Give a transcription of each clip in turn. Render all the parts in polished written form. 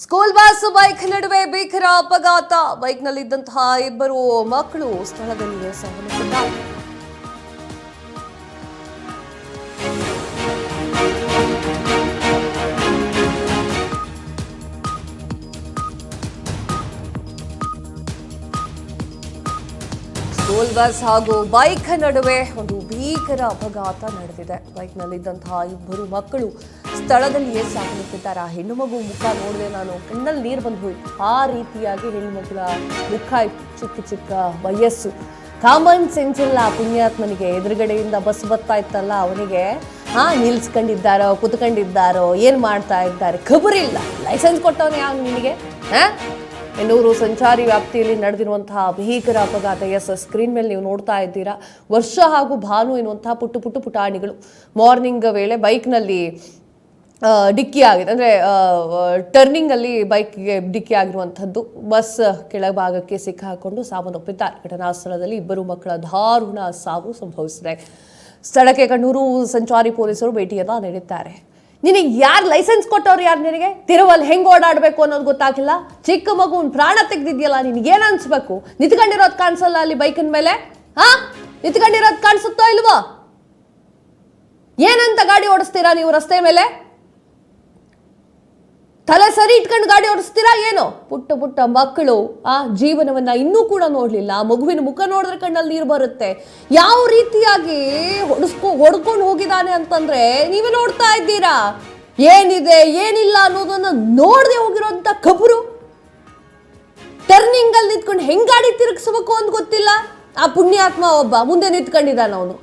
School bus bike ನಡುವೆ ಭೀಕರ ಅಪಘಾತ. ಬೈಕ್ನಲ್ಲಿದ್ದಂತಹ ಇಬ್ಬರು ಮಕ್ಕಳು ಸ್ಥಳದಲ್ಲಿಯೇ ಸಾವನ್ನಪ್ಪಿದ್ದಾರೆ. ಸ್ಕೂಲ್ ಬಸ್ ಹಾಗೂ ಬೈಕ್ ನಡುವೆ ಒಂದು ಭೀಕರ ಅಪಘಾತ ನಡೆದಿದೆ. ಬೈಕ್ನಲ್ಲಿದ್ದಂತಹ ಇಬ್ಬರು ಮಕ್ಕಳು ಸ್ಥಳದಲ್ಲಿಯೇ ಸಾವನ್ನಪ್ಪಿದ್ದಾರೆ. ಆ ಹೆಣ್ಣು ಮಗು ಮುಖ ನೋಡಿದೆ, ನಾನು ಕಣ್ಣಲ್ಲಿ ನೀರು ಬಂದು ಹೋಯ್ತು. ಆ ರೀತಿಯಾಗಿ ಹೆಣ್ಣು ಮಗಳ ಮುಖ ಚಿಕ್ಕ ಚಿಕ್ಕ ವಯಸ್ಸು, ಕಾಮನ್ ಸೆನ್ಸ್ ಇಲ್ಲ ಪುಣ್ಯಾತ್ಮನಿಗೆ. ಎದುರುಗಡೆಯಿಂದ ಬಸ್ ಬರ್ತಾ ಇತ್ತಲ್ಲ, ಅವನಿಗೆ ನಿಲ್ಸ್ಕೊಂಡಿದ್ದಾರೋ ಕುತ್ಕೊಂಡಿದ್ದಾರೋ ಏನು ಮಾಡ್ತಾ ಇದ್ದಾರೆ ಖಬರಿಲ್ಲ. ಲೈಸೆನ್ಸ್ ಕೊಟ್ಟವನು ಯಾವ ನಿನಗೆ? ಎನ್ನೂರು ಸಂಚಾರಿ ವ್ಯಾಪ್ತಿಯಲ್ಲಿ ನಡೆದಿರುವಂತಹ ಭೀಕರ ಅಪಘಾತ. ಸ್ಕ್ರೀನ್ ಮೇಲೆ ನೀವು ನೋಡ್ತಾ ಇದ್ದೀರಾ. ವರ್ಷ ಹಾಗೂ ಭಾನು ಎನ್ನುವಂತಹ ಪುಟ್ಟು ಪುಟಾಣಿಗಳು ಮಾರ್ನಿಂಗ್ ವೇಳೆ ಬೈಕ್ನಲ್ಲಿ ಡಿಕ್ಕಿ ಆಗಿದೆ. ಅಂದರೆ ಟರ್ನಿಂಗಲ್ಲಿ ಬೈಕ್ಗೆ ಡಿಕ್ಕಿ ಆಗಿರುವಂಥದ್ದು. ಬಸ್ ಕೆಳಭಾಗಕ್ಕೆ ಸಿಕ್ಕಾಕೊಂಡು ಸಾವನ್ನಪ್ಪಿದ್ದಾರೆ. ಘಟನಾ ಸ್ಥಳದಲ್ಲಿ ಇಬ್ಬರು ಮಕ್ಕಳ ದಾರುಣ ಸಾವು ಸಂಭವಿಸಿದೆ. ಸ್ಥಳಕ್ಕೆ ಕಣ್ಣೂರು ಸಂಚಾರಿ ಪೊಲೀಸರು ಭೇಟಿಯನ್ನ ನೀಡಿದ್ದಾರೆ. ನಿನಗೆ ಯಾರು ಲೈಸೆನ್ಸ್ ಕೊಟ್ಟವ್ರು? ಯಾರು ನಿನಗೆ? ತಿರುವಲ್ಲಿ ಹೆಂಗೆ ಓಡಾಡಬೇಕು ಅನ್ನೋದು ಗೊತ್ತಾಗಿಲ್ಲ. ಚಿಕ್ಕ ಮಗುವಿನ ಪ್ರಾಣ ತೆಗೆದಿದ್ಯಲ್ಲ, ನಿನಗೇನು ಅನ್ಸ್ಬೇಕು? ನಿಂತ್ಕೊಂಡಿರೋದು ಕಾಣಿಸಲ್ಲ ಅಲ್ಲಿ ಬೈಕಿನ ಮೇಲೆ? ನಿಂತ್ಕೊಂಡಿರೋದು ಕಾಣಿಸುತ್ತೋ ಇಲ್ವೋ? ಏನಂತ ಗಾಡಿ ಓಡಿಸ್ತೀರಾ ನೀವು ರಸ್ತೆ ಮೇಲೆ? ತಲೆ ಸರಿ ಇಟ್ಕೊಂಡು ಗಾಡಿ ಓಡಿಸ್ತೀರಾ ಏನೋ? ಪುಟ್ಟ ಮಕ್ಕಳು ಜೀವನವನ್ನ ಇನ್ನೂ ಕೂಡ ನೋಡ್ಲಿಲ್ಲ. ಮಗುವಿನ ಮುಖ ನೋಡಿದ್ರೆ ಕಣ್ಣಲ್ಲಿ ನೀರು ಬರುತ್ತೆ. ಯಾವ ರೀತಿಯಾಗಿ ಹೊಡ್ಕೊಂಡು ಹೋಗಿದ್ದಾನೆ ಅಂತಂದ್ರೆ ನೀವೇ ನೋಡ್ತಾ ಇದ್ದೀರಾ. ಏನಿದೆ ಏನಿಲ್ಲ ಅನ್ನೋದನ್ನ ನೋಡದೆ ಹೋಗಿರೋಂಥ ಖಬರು. ಟರ್ನಿಂಗ್ ಅಲ್ಲಿ ನಿಂತ್ಕೊಂಡು ಹೆಂಗ್ ಗಾಡಿ ತಿರುಗಿಸ್ಬೇಕು ಅಂತ ಗೊತ್ತಿಲ್ಲ. ಆ ಪುಣ್ಯಾತ್ಮ ಒಬ್ಬ ಮುಂದೆ ನಿಂತ್ಕೊಂಡಿದ್ದಾನ. ಅವನು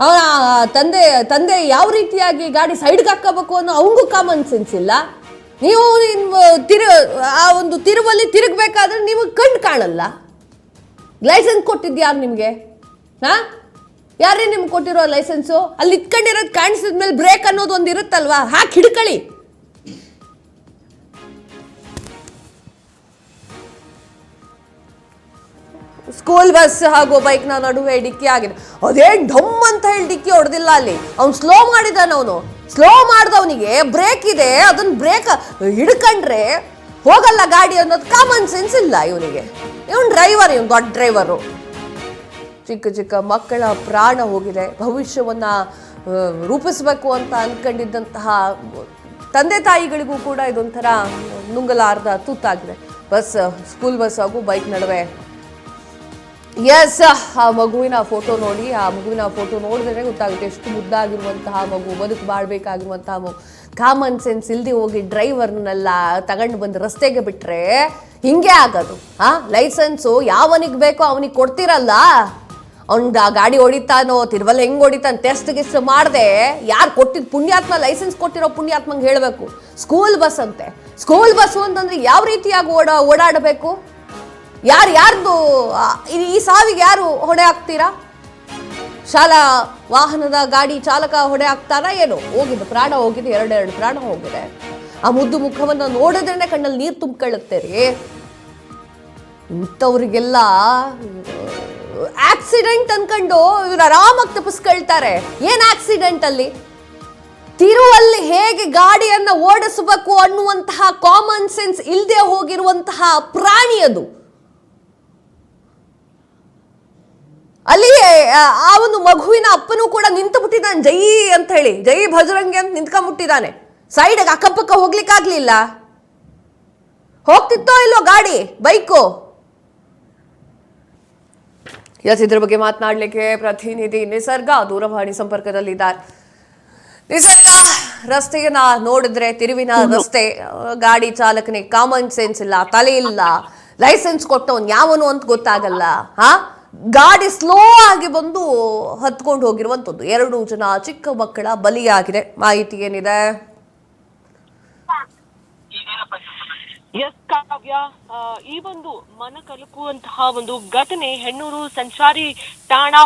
ಅವನ ತಂದೆ ಯಾವ ರೀತಿಯಾಗಿ ಗಾಡಿ ಸೈಡ್ಗೆ ಹಾಕೋಬೇಕು ಅನ್ನೋ ಅವನಿಗೂ ಕಾಮನ್ ಸೆನ್ಸ್ ಇಲ್ಲ. ನೀವು ಆ ಒಂದು ತಿರುವಲ್ಲಿ ತಿರುಗಬೇಕಾದ್ರೆ ನಿಮಗೆ ಕಣ್ಣು ಕಾಣಲ್ಲ. ಲೈಸೆನ್ಸ್ ಕೊಟ್ಟಿದ್ಯಾರು ನಿಮಗೆ? ಯಾರೇ ನಿಮ್ಗೆ ಕೊಟ್ಟಿರೋ ಲೈಸೆನ್ಸು? ಅಲ್ಲಿ ಇಟ್ಕೊಂಡಿರೋದು ಕಾಣಿಸಿದ್ಮೇಲೆ ಬ್ರೇಕ್ ಅನ್ನೋದು ಒಂದು ಇರುತ್ತಲ್ವಾ, ಹಾಕಿ ಹಿಡ್ಕೊಳ್ಳಿ. ಸ್ಕೂಲ್ ಬಸ್ ಹಾಗೂ ಬೈಕ್ನ ನಡುವೆ ಡಿಕ್ಕಿ ಆಗಿದೆ. ಅದೇನ್ ಢಮ್ ಅಂತ ಹೇಳಿ ಡಿಕ್ಕಿ ಹೊಡೆದಿಲ್ಲ ಅಲ್ಲಿ. ಅವ್ನು ಸ್ಲೋ ಮಾಡಿದಾನ. ಅವನು ಸ್ಲೋ ಮಾಡಿದವನಿಗೆ ಬ್ರೇಕ್ ಇದೆ, ಅದನ್ನ ಬ್ರೇಕ್ ಹಿಡ್ಕೊಂಡ್ರೆ ಹೋಗಲ್ಲ ಗಾಡಿ ಅನ್ನೋದು ಕಾಮನ್ ಸೆನ್ಸ್ ಇಲ್ಲ ಇವನಿಗೆ. ಇವನು ಡ್ರೈವರ್, ಇವನು ದೊಡ್ಡ ಡ್ರೈವರು. ಚಿಕ್ಕ ಮಕ್ಕಳ ಪ್ರಾಣ ಹೋಗಿದೆ. ಭವಿಷ್ಯವನ್ನ ರೂಪಿಸಬೇಕು ಅಂತ ಅನ್ಕೊಂಡಿದ್ದಂತಹ ತಂದೆ ತಾಯಿಗಳಿಗೂ ಕೂಡ ಇದೊಂಥರ ನುಂಗಲಾರ್ದ ತುತ್ತಾಗಿದೆ. ಸ್ಕೂಲ್ ಬಸ್ ಹಾಗೂ ಬೈಕ್ ನಡುವೆ. ಆ ಮಗುವಿನ ಫೋಟೋ ನೋಡಿ, ಆ ಮಗುವಿನ ಫೋಟೋ ನೋಡಿದ್ರೆ ಗೊತ್ತಾಗುತ್ತೆ ಎಷ್ಟು ಮುದ್ದಾಗಿರುವಂತಹ ಮಗು, ಬದುಕು ಬಾಳ್ಬೇಕಾಗಿರುವಂತಹ ಮಗು. ಕಾಮನ್ ಸೆನ್ಸ್ ಇಲ್ದೆ ಹೋಗಿ ಡ್ರೈವರ್ನೆಲ್ಲ ತಗೊಂಡು ಬಂದು ರಸ್ತೆಗೆ ಬಿಟ್ರೆ ಹಿಂಗೆ ಆಗೋದು. ಲೈಸೆನ್ಸು ಯಾವನಿಗೆ ಬೇಕೋ ಅವನಿಗೆ ಕೊಡ್ತಿರಲ್ಲ. ಅವ್ನ ಗಾಡಿ ಹೊಡಿತಾನೋ, ತಿರುವಲ್ಲಿ ಹೆಂಗೆ ಹೊಡಿತಾನೆ ಟೆಸ್ಟ್ ಗಿಸ್ಟ್ ಮಾಡದೆ ಯಾರು ಕೊಟ್ಟಿದ್ದು ಪುಣ್ಯಾತ್ಮ, ಲೈಸೆನ್ಸ್ ಕೊಟ್ಟಿರೋ ಪುಣ್ಯಾತ್ಮಂಗೆ ಹೇಳಬೇಕು. ಸ್ಕೂಲ್ ಬಸ್ ಅಂತೆ. ಸ್ಕೂಲ್ ಬಸ್ಸು ಅಂತಂದ್ರೆ ಯಾವ ರೀತಿಯಾಗಿ ಓಡಾಡಬೇಕು? ಯಾರ್ದು ಈ ಸಾವಿಗೆ ಯಾರು ಹೊಣೆ ಹಾಕ್ತೀರಾ? ಶಾಲಾ ವಾಹನದ ಗಾಡಿ ಚಾಲಕ ಹೊಣೆ ಹಾಕ್ತಾರಾ ಏನು? ಹೋಗಿದೆ, ಪ್ರಾಣ ಹೋಗಿದೆ, ಎರಡು ಪ್ರಾಣ ಹೋಗಿದೆ. ಆ ಮುದ್ದು ಮುಖವನ್ನು ನೋಡಿದ್ರೇನೆ ಕಣ್ಣಲ್ಲಿ ನೀರು ತುಂಬಿಕೊಳ್ಳುತ್ತೆ ರೀ. ಇಂಥವ್ರಿಗೆಲ್ಲ ಆಕ್ಸಿಡೆಂಟ್ ಅನ್ಕೊಂಡು ಇವ್ರು ಆರಾಮಾಗಿ ತಪ್ಪಿಸ್ಕೊಳ್ತಾರೆ. ಏನ್ ಆಕ್ಸಿಡೆಂಟ್ ಅಲ್ಲಿ? ತಿರುವಲ್ಲಿ ಹೇಗೆ ಗಾಡಿಯನ್ನ ಓಡಿಸಬೇಕು ಅನ್ನುವಂತಹ ಕಾಮನ್ ಸೆನ್ಸ್ ಇಲ್ಲದೆ ಹೋಗಿರುವಂತಹ ಪ್ರಾಣಿ ಅದು. ಅಲ್ಲಿ ಆ ಒಂದು ಮಗುವಿನ ಅಪ್ಪನೂ ಕೂಡ ನಿಂತು ಬಿಟ್ಟಿದ್ದಾನೆ, ಜೈ ಅಂತ ಹೇಳಿ, ಜೈ ಭಜರಂಗಿ ಅಂತ ನಿಂತ್ಕೊಂಡ್ಬಿಟ್ಟಿದ್ದಾನೆ. ಸೈಡ್ಗೆ ಅಕ್ಕಪಕ್ಕ ಹೋಗ್ಲಿಕ್ಕಾಗ್ಲಿಲ್ಲ. ಹೋಗ್ತಿತ್ತೋ ಇಲ್ಲೋ ಗಾಡಿ, ಬೈಕು. ಇದ್ರ ಬಗ್ಗೆ ಮಾತನಾಡ್ಲಿಕ್ಕೆ ಪ್ರತಿನಿಧಿ ನಿಸರ್ಗ ದೂರವಾಣಿ ಸಂಪರ್ಕದಲ್ಲಿದ್ದಾರೆ. ನಿಸರ್ಗ, ರಸ್ತೆಯನ್ನ ನೋಡಿದ್ರೆ ತಿರುವಿನ ರಸ್ತೆ, ಗಾಡಿ ಚಾಲಕನಿಗೆ ಕಾಮನ್ ಸೆನ್ಸ್ ಇಲ್ಲ, ತಲೆ ಇಲ್ಲ, ಲೈಸೆನ್ಸ್ ಕೊಟ್ಟವನ್ ಯಾವನು ಅಂತ ಗೊತ್ತಾಗಲ್ಲ. ಗಾಡಿ ಸ್ಲೋ ಆಗಿ ಬಂದು ಹತ್ಕೊಂಡು ಹೋಗಿರುವಂಥದ್ದು. 2 ಜನ ಚಿಕ್ಕ ಮಕ್ಕಳ ಬಲಿಯಾಗಿದೆ. ಮಾಹಿತಿ ಏನಿದೆ? ಕಾವ್ಯ, ಈ ಒಂದು ಮನ ಕಲಕುವಂತಹ ಒಂದು ಘಟನೆ ಹೆಣ್ಣೂರು ಸಂಚಾರಿ ಠಾಣಾ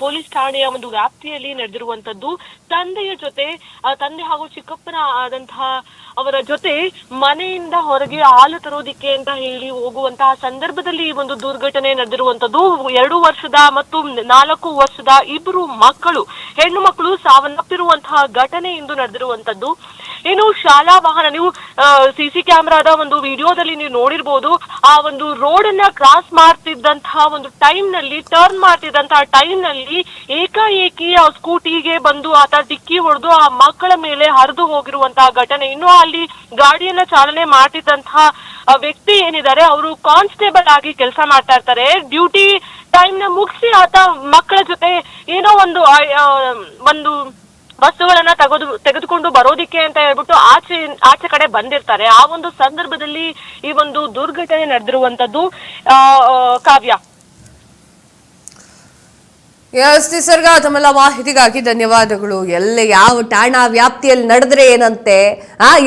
ಪೊಲೀಸ್ ಠಾಣೆಯ ಒಂದು ವ್ಯಾಪ್ತಿಯಲ್ಲಿ ನಡೆದಿರುವಂತದ್ದು. ತಂದೆಯ ಜೊತೆ ತಂದೆ ಹಾಗೂ ಚಿಕ್ಕಪ್ಪನ ಆದಂತಹ ಅವರ ಜೊತೆ ಮನೆಯಿಂದ ಹೊರಗೆ ಹಾಲು ತರೋದಿಕ್ಕೆ ಅಂತ ಹೇಳಿ ಹೋಗುವಂತಹ ಸಂದರ್ಭದಲ್ಲಿ ಈ ಒಂದು ದುರ್ಘಟನೆ ನಡೆದಿರುವಂತದ್ದು. 2 ವರ್ಷದ ಮತ್ತು 4 ವರ್ಷದ ಇಬ್ಬರು ಮಕ್ಕಳು, ಹೆಣ್ಣು ಮಕ್ಕಳು ಸಾವನ್ನಪ್ಪಿರುವಂತಹ ಘಟನೆ ಇಂದು ನಡೆದಿರುವಂತದ್ದು. ಏನು ಶಾಲಾ ವಾಹನ, ನೀವು ಸಿಸಿ ಕ್ಯಾಮೆರಾದ ಒಂದು ವಿಡಿಯೋದಲ್ಲಿ ನೀವು ನೋಡಿರ್ಬೋದು, ಆ ಒಂದು ರೋಡ್ ಅನ್ನ ಕ್ರಾಸ್ ಮಾಡ್ತಿದ್ದಂತಹ ಒಂದು ಟೈಮ್ ನಲ್ಲಿ, ಟರ್ನ್ ಮಾಡ್ತಿದ್ದಂತಹ ಟೈಮ್ ನಲ್ಲಿ ಏಕಾಏಕಿ ಆ ಸ್ಕೂಟಿಗೆ ಬಂದು ಆತ ಡಿಕ್ಕಿ ಹೊಡೆದು ಆ ಮಕ್ಕಳ ಮೇಲೆ ಹರಿದು ಹೋಗಿರುವಂತಹ ಘಟನೆ. ಇನ್ನು ಅಲ್ಲಿ ಗಾಡಿಯನ್ನ ಚಾಲನೆ ಮಾಡ್ತಿದ್ದಂತಹ ವ್ಯಕ್ತಿ ಏನಿದ್ದಾರೆ, ಅವರು ಕಾನ್ಸ್ಟೇಬಲ್ ಆಗಿ ಕೆಲಸ ಮಾಡ್ತಾ ಇರ್ತಾರೆ. ಡ್ಯೂಟಿ ಟೈಮ್ ನ ಮುಗಿಸಿ ಆತ ಮಕ್ಕಳ ಜೊತೆ ಏನೋ ಒಂದು ವಸ್ತುಗಳನ್ನ ತೆಗೆದುಕೊಂಡು ಬರೋದಿಕ್ಕೆ ಅಂತ ಹೇಳ್ಬಿಟ್ಟು ಆಚೆ ಕಡೆ ಬಂದಿರ್ತಾರೆ. ಆ ಒಂದು ಸಂದರ್ಭದಲ್ಲಿ ಈ ಒಂದು ದುರ್ಘಟನೆ ನಡೆದಿರುವಂತದ್ದು. ಕಾವ್ಯ, ಎಸ್ ನಿಸರ್ಗ, ತಮ್ಮೆಲ್ಲ ಮಾಹಿತಿಗಾಗಿ ಧನ್ಯವಾದಗಳು. ಯಾವ ಠಾಣಾ ವ್ಯಾಪ್ತಿಯಲ್ಲಿ ನಡೆದ್ರೆ ಏನಂತೆ,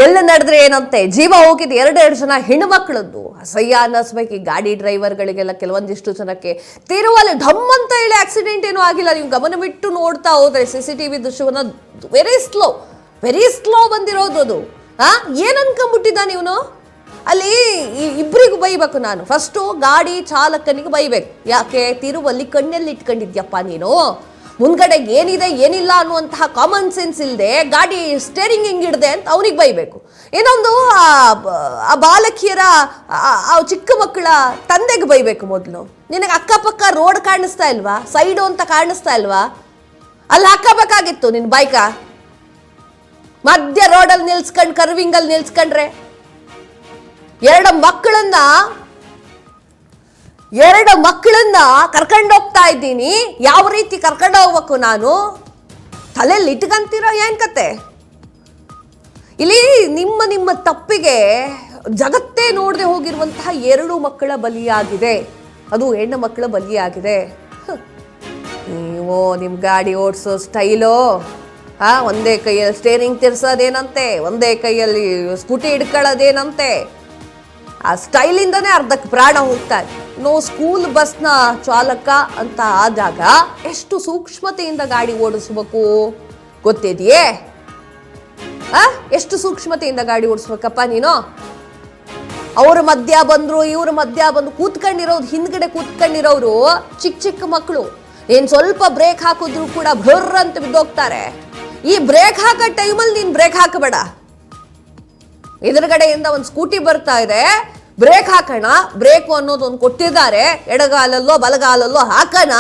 ಎಲ್ಲಿ ನಡೆದ್ರೆ ಏನಂತೆ, ಜೀವ ಹೋಗಿದ್ದು 2 ಜನ ಹೆಣ್ಣು ಮಕ್ಕಳದ್ದು. ಅಸಹ್ಯ ಅನ್ನಿಸ್ಬೇಕು ಈ ಗಾಡಿ ಡ್ರೈವರ್ಗಳಿಗೆಲ್ಲ. ಕೆಲವೊಂದಿಷ್ಟು ಜನಕ್ಕೆ ತಿರುವಲ್ಲಿ ಢಮ್ ಅಂತ ಹೇಳಿ ಆಕ್ಸಿಡೆಂಟ್ ಏನೂ ಆಗಿಲ್ಲ. ನೀವು ಗಮನವಿಟ್ಟು ನೋಡ್ತಾ ಹೋದ್ರೆ CCTV ದೃಶ್ಯವನ್ನ ವೆರಿ ಸ್ಲೋ ಬಂದಿರೋದು ಅದು. ಏನ್ ಅನ್ಕೊಂಡ್ಬಿಟ್ಟಿದ್ದಾನೆ ಇವನು? ಅಲ್ಲಿ ಇಬ್ಬರಿಗೂ ಬೈಬೇಕು ನಾನು. ಫಸ್ಟು ಗಾಡಿ ಚಾಲಕನಿಗೆ ಬೈಬೇಕು. ಯಾಕೆ? ತಿರುವಲ್ಲಿ ಕಣ್ಣಲ್ಲಿ ಇಟ್ಕೊಂಡಿದ್ಯಪ್ಪ ನೀನು, ಮುಂದ್ಗಡೆ ಏನಿದೆ ಏನಿಲ್ಲ ಅನ್ನುವಂತಹ ಕಾಮನ್ ಸೆನ್ಸ್ ಇಲ್ಲದೆ ಗಾಡಿ ಸ್ಟೇರಿಂಗ್ ಹಿಂಗಿಡ್ದೆ ಅಂತ ಅವನಿಗೆ ಬೈಬೇಕು. ಇನ್ನೊಂದು ಆ ಬಾಲಕಿಯರ ಆ ಚಿಕ್ಕ ಮಕ್ಕಳ ತಂದೆಗೆ ಬೈಬೇಕು. ಮೊದಲು ನಿನಗೆ ಅಕ್ಕಪಕ್ಕ ರೋಡ್ ಕಾಣಿಸ್ತಾ ಇಲ್ವಾ? ಸೈಡು ಅಂತ ಕಾಣಿಸ್ತಾ ಇಲ್ವಾ? ಅಲ್ಲಿ ಹಾಕಬೇಕಾಗಿತ್ತು ನಿನ್ನ ಬೈಕ. ಮಧ್ಯ ರೋಡಲ್ಲಿ ನಿಲ್ಸ್ಕೊಂಡು ಕರ್ವಿಂಗಲ್ಲಿ ನಿಲ್ಸ್ಕೊಂಡ್ರೆ 2 ಮಕ್ಕಳನ್ನ ಕರ್ಕೊಂಡೋಗ್ತಾ ಇದ್ದೀನಿ. ಯಾವ ರೀತಿ ಕರ್ಕೊಂಡು ಹೋಗ್ಬೇಕು ನಾನು? ತಲೆಯಲ್ಲಿ ಇಟ್ಕಂತೀರೋ ಏನ್ ಕತೆ? ಇಲ್ಲಿ ನಿಮ್ಮ ತಪ್ಪಿಗೆ ಜಗತ್ತೇ ನೋಡದೆ ಹೋಗಿರುವಂತಹ 2 ಮಕ್ಕಳ ಬಲಿಯಾಗಿದೆ. ಅದು ಹೆಣ್ಣು ಮಕ್ಕಳ ಬಲಿಯಾಗಿದೆ. ನೀವು ನಿಮ್ಮ ಗಾಡಿ ಓಡಿಸೋ ಸ್ಟೈಲು, ಒಂದೇ ಕೈಯಲ್ಲಿ ಸ್ಟೇರಿಂಗ್ ತಿರ್ಸೋದೇನಂತೆ, ಒಂದೇ ಕೈಯಲ್ಲಿ ಸ್ಕೂಟಿ ಹಿಡ್ಕೊಳ್ಳೋದೇನಂತೆ, ಆ ಸ್ಟೈಲಿಂದನೇ ಅರ್ಧಕ್ಕೆ ಪ್ರಾಣ ಹೋಗ್ತಾರೆ. ಸ್ಕೂಲ್ ಬಸ್ನ ಚಾಲಕ ಅಂತ ಆದಾಗ ಎಷ್ಟು ಸೂಕ್ಷ್ಮತೆಯಿಂದ ಗಾಡಿ ಓಡಿಸ್ಬೇಕು ಗೊತ್ತಿದೆಯೇ? ಎಷ್ಟು ಸೂಕ್ಷ್ಮತೆಯಿಂದ ಗಾಡಿ ಓಡಿಸ್ಬೇಕಪ್ಪ ನೀನು? ಅವ್ರ ಮಧ್ಯ ಬಂದ್ರು, ಇವ್ರ ಮಧ್ಯ ಬಂದು ಕೂತ್ಕೊಂಡಿರೋದು, ಹಿಂದ್ಗಡೆ ಕೂತ್ಕೊಂಡಿರೋರು ಚಿಕ್ಕ ಮಕ್ಕಳು. ಏನ್ ಸ್ವಲ್ಪ ಬ್ರೇಕ್ ಹಾಕಿದ್ರು ಕೂಡ ಭರ್ರ ಅಂತ ಬಿದ್ದೋಗ್ತಾರೆ. ಈ ಬ್ರೇಕ್ ಹಾಕೋ ಟೈಮಲ್ಲಿ ನೀನ್ ಬ್ರೇಕ್ ಹಾಕಬೇಡ. ಎದುರುಗಡೆಯಿಂದ ಒಂದು ಸ್ಕೂಟಿ ಬರ್ತಾ ಇದೆ, ಬ್ರೇಕ್ ಹಾಕೋಣ, ಬ್ರೇಕು ಅನ್ನೋದು ಒಂದು ಕೊಟ್ಟಿದ್ದಾರೆ, ಎಡಗಾಲಲ್ಲೋ ಬಲಗಾಲಲ್ಲೋ ಹಾಕೋಣ,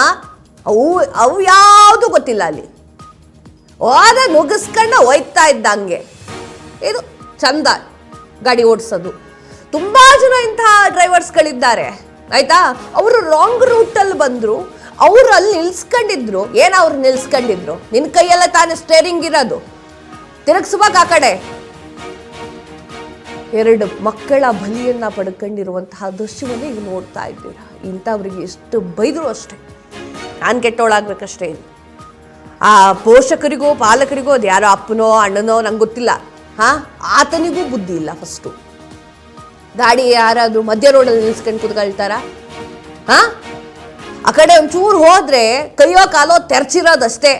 ಅವು ಯಾವುದು ಗೊತ್ತಿಲ್ಲ. ಅಲ್ಲಿ ನುಗ್ಗಿಸ್ಕೊಂಡು ಹೋಯ್ತಾ ಇದ್ದಂಗೆ. ಇದು ಚಂದ ಗಾಡಿ ಓಡಿಸೋದು. ತುಂಬಾ ಜನ ಇಂತಹ ಡ್ರೈವರ್ಸ್ಗಳಿದ್ದಾರೆ, ಆಯ್ತಾ? ಅವರು ರಾಂಗ್ ರೂಟಲ್ಲಿ ಬಂದ್ರು, ಅವ್ರು ಅಲ್ಲಿ ನಿಲ್ಸ್ಕೊಂಡಿದ್ರು. ಅವ್ರು ನಿಲ್ಸ್ಕೊಂಡಿದ್ರು? ನಿನ್ನ ಕೈಯೆಲ್ಲ ತಾನೇ ಸ್ಟೇರಿಂಗ್ ಇರೋದು, ತಿರುಗಿಸ್ಬೇಕು ಆ ಕಡೆ. 2 ಮಕ್ಕಳ ಬಲಿಯನ್ನ ಪಡ್ಕೊಂಡಿರುವಂತಹ ದೃಶ್ಯವನ್ನು ಈಗ ನೋಡ್ತಾ ಇದ್ದೀರಾ. ಇಂಥವ್ರಿಗೆ ಎಷ್ಟು ಬೈದ್ರು ಅಷ್ಟೇ, ನಾನು ಕೆಟ್ಟೋಳಾಗ್ಬೇಕಷ್ಟೇ. ಆ ಪೋಷಕರಿಗೋ ಪಾಲಕರಿಗೋ, ಅದು ಯಾರೋ ಅಪ್ಪನೋ ಅಣ್ಣನೋ ನಂಗೆ ಗೊತ್ತಿಲ್ಲ, ಆತನಿಗೂ ಬುದ್ಧಿ ಇಲ್ಲ. ಫಸ್ಟು ಗಾಡಿ ಯಾರಾದ್ರೂ ಮಧ್ಯ ರೋಡಲ್ಲಿ ನಿಲ್ಸ್ಕೊಂಡು ಕೂತ್ಕೊಳ್ತಾರ? ಆ ಕಡೆ ಒಂಚೂರು ಹೋದ್ರೆ ಕೈಯೋ ಕಾಲೋ ತೆರ್ಚಿರೋದಷ್ಟೇ.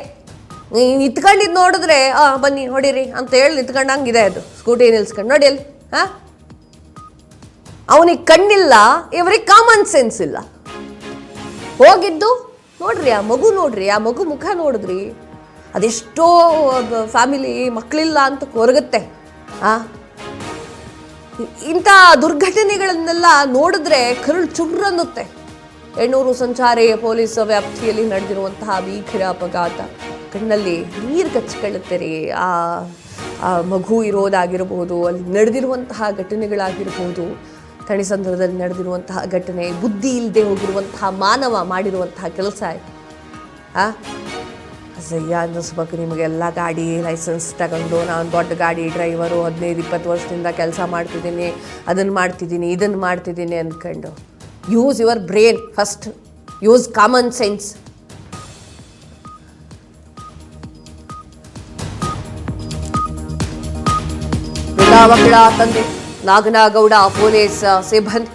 ನಿತ್ಕೊಂಡಿದ್ದು ನೋಡಿದ್ರೆ ಬನ್ನಿ ಹೊಡೀರಿ ಅಂತ ಹೇಳಿ ನಿತ್ಕೊಂಡಂಗಿದೆ ಅದು ಸ್ಕೂಟಿ ನಿಲ್ಸ್ಕೊಂಡು. ನೋಡಿ ಅಲ್ಲಿ, ಅವನಿಗೆ ಕಣ್ಣಿಲ್ಲ, ಇವರಿಗೆ ಕಾಮನ್ ಸೆನ್ಸ್ ಇಲ್ಲ. ಹೋಗಿದ್ದು ನೋಡ್ರಿ, ಆ ಮಗು ಮುಖ ನೋಡಿದ್ರಿ, ಅದೆಷ್ಟೋ ಫ್ಯಾಮಿಲಿ ಮಕ್ಕಳಿಲ್ಲ ಅಂತ ಕೊರಗುತ್ತೆ. ಇಂಥ ದುರ್ಘಟನೆಗಳನ್ನೆಲ್ಲ ನೋಡಿದ್ರೆ ಕರುಳು ಚುರ್ರನ್ನುತ್ತೆ. ಹೆಣ್ಣೂರು ಸಂಚಾರಿ ಪೊಲೀಸ್ ವ್ಯಾಪ್ತಿಯಲ್ಲಿ ನಡೆದಿರುವಂತಹ ಭೀಕರ ಅಪಘಾತ ಕಣ್ಣಲ್ಲಿ ನೀರು ಕಚ್ಕೊಳ್ಳುತ್ತೆ ರೀ. ಆ ಮಗು ಇರೋದಾಗಿರ್ಬೋದು, ಅಲ್ಲಿ ನಡೆದಿರುವಂತಹ ಘಟನೆಗಳಾಗಿರ್ಬೋದು, ಥಣಿಸಂದ್ರದಲ್ಲಿ ನಡೆದಿರುವಂತಹ ಘಟನೆ, ಬುದ್ಧಿ ಇಲ್ಲದೆ ಹೋಗಿರುವಂತಹ ಮಾನವ ಮಾಡಿರುವಂತಹ ಕೆಲಸ. ಅಸಹ್ಯ ಅನ್ನಿಸ್ಬೇಕು ನಿಮಗೆಲ್ಲ. ಗಾಡಿ ಲೈಸೆನ್ಸ್ ತಗೊಂಡು ನಾನು ದೊಡ್ಡ ಗಾಡಿ ಡ್ರೈವರು, 15-20 ವರ್ಷದಿಂದ ಕೆಲಸ ಮಾಡ್ತಿದ್ದೀನಿ, ಅದನ್ನು ಮಾಡ್ತಿದ್ದೀನಿ, ಇದನ್ನು ಮಾಡ್ತಿದ್ದೀನಿ ಅಂದ್ಕೊಂಡು. Use your brain first, use common sense. ಮಕ್ಕಳ ತಂದೆ ನಾಗನಗೌಡ ಪೊಲೀಸ್ ಸಿಬ್ಬಂದಿ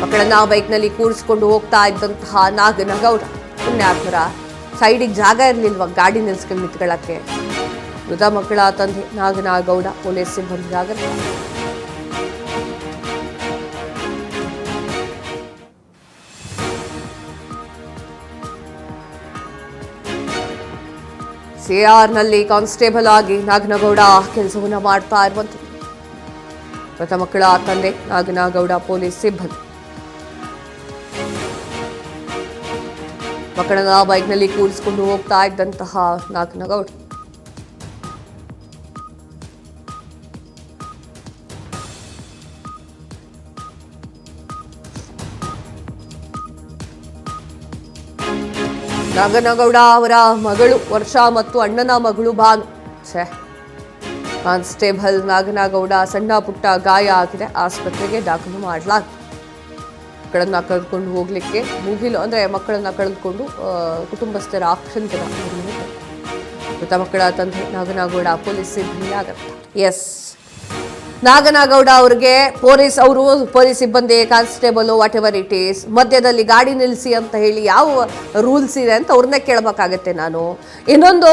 ಮಕ್ಕಳನ್ನ ಬೈಕ್ನಲ್ಲಿ ಕೂರಿಸಿಕೊಂಡು ಹೋಗ್ತಾ ಇದ್ದಂತಹ ನಾಗನಗೌಡ ಪುಣ್ಯಾತ್ಮರ ಸೈಡಿಗೆ ಜಾಗ ಇರಲಿಲ್ವ ಗಾಡಿ ನಿಲ್ಸ್ಕೊಂಡು ನಿಂತ್ಕೊಳ್ಳಕ್ಕೆ. ಮೃತ ಮಕ್ಕಳ ತಂದೆ ನಾಗನಗೌಡ ಪೊಲೀಸ್ ಸಿಬ್ಬಂದಿ ಜಾಗ್ರತೆ. ಸಿಆರ್ನಲ್ಲಿ ಕಾನ್ಸ್ಟೇಬಲ್ ಆಗಿ ನಾಗನಗೌಡ ಕೆಲಸವನ್ನ ಮಾಡ್ತಾ ಇರುವಂಥದ್ದು. ಮೃತ ಮಕ್ಕಳ ತಂದೆ ನಾಗನಗೌಡ ಪೊಲೀಸ್ ಸಿಬ್ಬಂದಿ ಮಕ್ಕಳನ್ನ ಬೈಕ್ನಲ್ಲಿ ಕೂರಿಸಿಕೊಂಡು ಹೋಗ್ತಾ ಇದ್ದಂತಹ ನಾಗನಗೌಡ ನಾಗನಗೌಡ ಅವರ ಮಗಳು ವರ್ಷ ಮತ್ತು ಅಣ್ಣನ ಮಗಳು ಭಾನು. ಕಾನ್ಸ್ಟೇಬಲ್ ನಾಗನಗೌಡ ಸಣ್ಣ ಪುಟ್ಟ ಗಾಯ ಆಗಿದೆ, ಆಸ್ಪತ್ರೆಗೆ ದಾಖಲು ಮಾಡಲಾಗಿದೆ. ಮಕ್ಕಳನ್ನ ಕಳೆದುಕೊಂಡು ಹೋಗ್ಲಿಕ್ಕೆ ಮುಗಿಲು ಅಂದ್ರೆ ಮಕ್ಕಳನ್ನ ಕಳೆದುಕೊಂಡು ಕುಟುಂಬಸ್ಥರ ಆಕ್ಷಂತರ ಮೃತ ಮಕ್ಕಳ ತಂದೆ ನಾಗನಗೌಡ ಪೊಲೀಸ್ ಸಿಬ್ಬಂದಿ ಆಗತ್ತೆ. ಎಸ್, ನಾಗನಗೌಡ ಅವ್ರಿಗೆ ಅವರು ಪೊಲೀಸ್ ಸಿಬ್ಬಂದಿ constable what ever it is ಮಧ್ಯದಲ್ಲಿ ಗಾಡಿ ನಿಲ್ಲಿಸಿ ಅಂತ ಹೇಳಿ ಯಾವ ರೂಲ್ಸ್ ಇದೆ ಅಂತ ಅವ್ರನ್ನೇ ಕೇಳಬೇಕಾಗತ್ತೆ ನಾನು. ಇನ್ನೊಂದು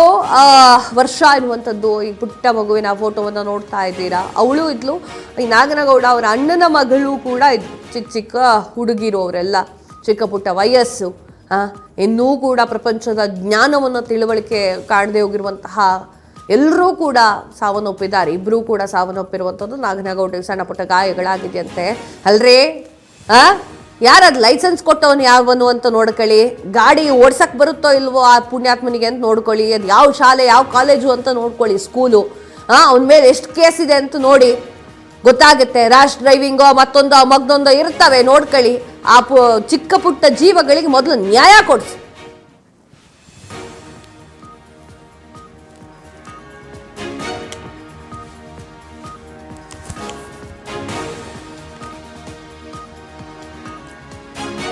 ವರ್ಷ ಎನ್ನುವಂಥದ್ದು ಈ ಪುಟ್ಟ ಮಗುವಿನ ಫೋಟೋವನ್ನು ನೋಡ್ತಾ ಇದ್ದೀರಾ, ಅವಳು ಇದ್ಲು. ಈ ನಾಗನಗೌಡ ಅವರ ಅಣ್ಣನ ಮಗಳು ಕೂಡ ಇದ್ಲು. ಚಿಕ್ಕ ಚಿಕ್ಕ ಹುಡುಗಿರು ಅವರೆಲ್ಲ, ಚಿಕ್ಕ ಪುಟ್ಟ ವಯಸ್ಸು, ಇನ್ನೂ ಕೂಡ ಪ್ರಪಂಚದ ಜ್ಞಾನವನ್ನು ತಿಳುವಳಿಕೆ ಕಾಣದೆ ಹೋಗಿರುವಂತಹ ಎಲ್ಲರೂ ಕೂಡ ಸಾವನ್ನಪ್ಪಿದ್ದಾರೆ. ಇಬ್ಬರೂ ಕೂಡ ಸಾವನ್ನಪ್ಪಿರುವಂಥದ್ದು. ನಾಗನಗೌಡರಿಗೆ ಸಣ್ಣ ಪುಟ್ಟ ಗಾಯಗಳಾಗಿದೆಯಂತೆ. ಅಲ್ರೇ ಯಾರದು ಲೈಸೆನ್ಸ್ ಕೊಟ್ಟವನು ಯಾವನು ಅಂತ ನೋಡ್ಕೊಳ್ಳಿ, ಗಾಡಿ ಓಡ್ಸಕ್ಕೆ ಬರುತ್ತೋ ಇಲ್ವೋ ಆ ಪುಣ್ಯಾತ್ಮನಿಗೆ ಅಂತ ನೋಡ್ಕೊಳ್ಳಿ, ಅದು ಯಾವ ಶಾಲೆ ಯಾವ ಕಾಲೇಜು ಅಂತ ನೋಡ್ಕೊಳ್ಳಿ, ಸ್ಕೂಲು ಅವನ ಮೇಲೆ ಎಷ್ಟು ಕೇಸ್ ಇದೆ ಅಂತ ನೋಡಿ ಗೊತ್ತಾಗುತ್ತೆ. ರ್ಯಾಶ್ ಡ್ರೈವಿಂಗೋ ಮತ್ತೊಂದೋ ಮಗ್ದೊಂದೋ ಇರ್ತವೆ, ನೋಡ್ಕೊಳ್ಳಿ. ಆ ಚಿಕ್ಕ ಪುಟ್ಟ ಜೀವಗಳಿಗೆ ಮೊದಲು ನ್ಯಾಯ ಕೊಡಿಸಿ.